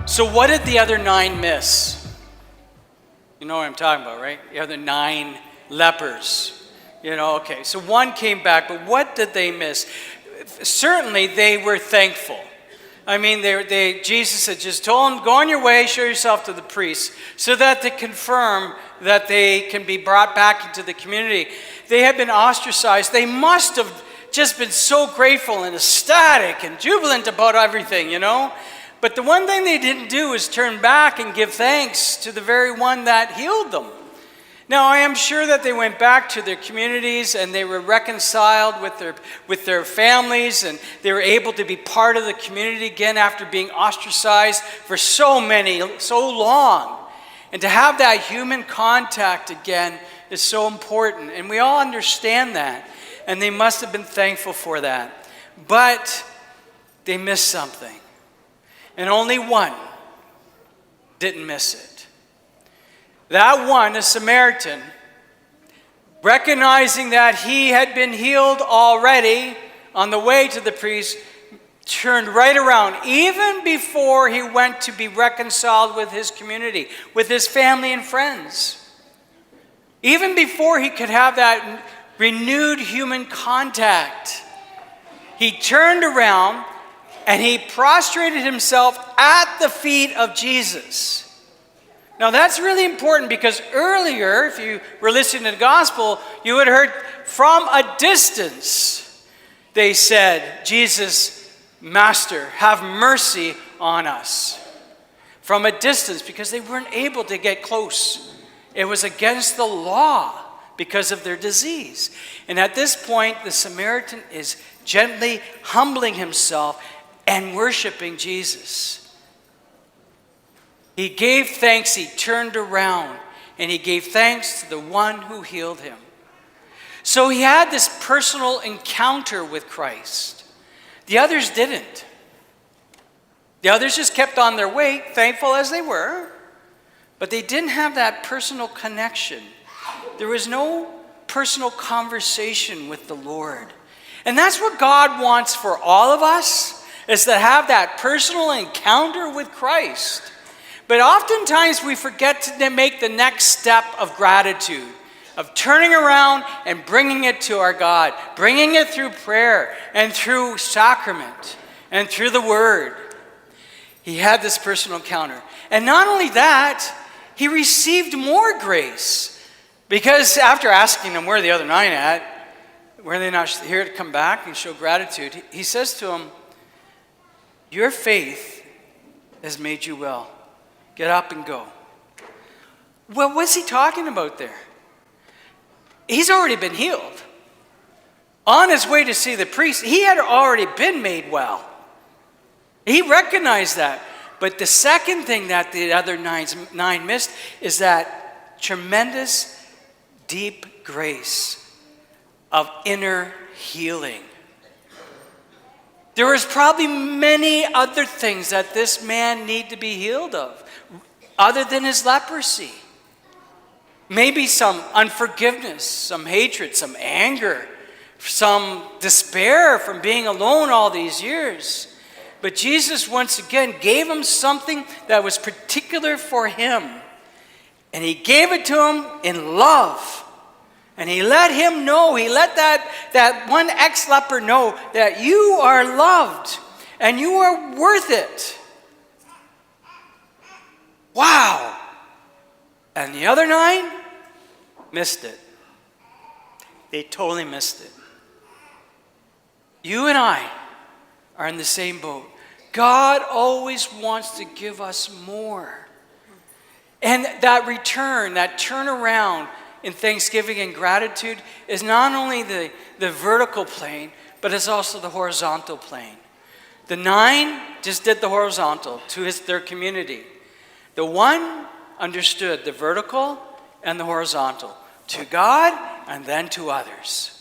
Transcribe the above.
So what did the other 9 miss? You know what I'm talking about, right? The other 9 lepers. Okay, so 1 came back, but what did they miss? Certainly they were thankful. I mean, Jesus had just told them, go on your way, show yourself to the priests, so that they confirm that they can be brought back into the community. They had been ostracized. They must have just been so grateful and ecstatic and jubilant about everything, But the one thing they didn't do is turn back and give thanks to the very one that healed them. Now, I am sure that they went back to their communities and they were reconciled with their families, and they were able to be part of the community again after being ostracized for so long. And to have that human contact again is so important. And we all understand that. And they must have been thankful for that. But they missed something. And only one didn't miss it. That one, a Samaritan, recognizing that he had been healed already on the way to the priest, turned right around, even before he went to be reconciled with his community, with his family and friends. Even before he could have that renewed human contact, he turned around and he prostrated himself at the feet of Jesus. Now that's really important, because earlier, if you were listening to the gospel, you had heard from a distance, they said, Jesus, Master, have mercy on us. From a distance, because they weren't able to get close. It was against the law because of their disease. And at this point, the Samaritan is gently humbling himself and worshiping Jesus. He gave thanks, he turned around, and he gave thanks to the one who healed him. So he had this personal encounter with Christ. The others didn't. The others just kept on their way, thankful as they were, but they didn't have that personal connection. There was no personal conversation with the Lord. And that's what God wants for all of us, is to have that personal encounter with Christ. But oftentimes we forget to make the next step of gratitude, of turning around and bringing it to our God, bringing it through prayer and through sacrament and through the word. He had this personal encounter. And not only that, he received more grace. Because after asking them where are the other 9 at, were they not here to come back and show gratitude, he says to them, your faith has made you well. Get up and go. Well, what's he talking about there? He's already been healed. On his way to see the priest, he had already been made well. He recognized that. But the second thing that the other 9 missed is that tremendous, deep grace of inner healing. There was probably many other things that this man needed to be healed of, other than his leprosy. Maybe some unforgiveness, some hatred, some anger, some despair from being alone all these years. But Jesus once again gave him something that was particular for him. And he gave it to him in love. And he let him know, he let that one ex-leper know that you are loved and you are worth it. Wow. And the other 9 missed it. They totally missed it. You and I are in the same boat. God always wants to give us more. And that return, that turnaround in thanksgiving and gratitude is not only the vertical plane, but it's also the horizontal plane. The 9 just did the horizontal to their community. The 1 understood the vertical and the horizontal, to God and then to others.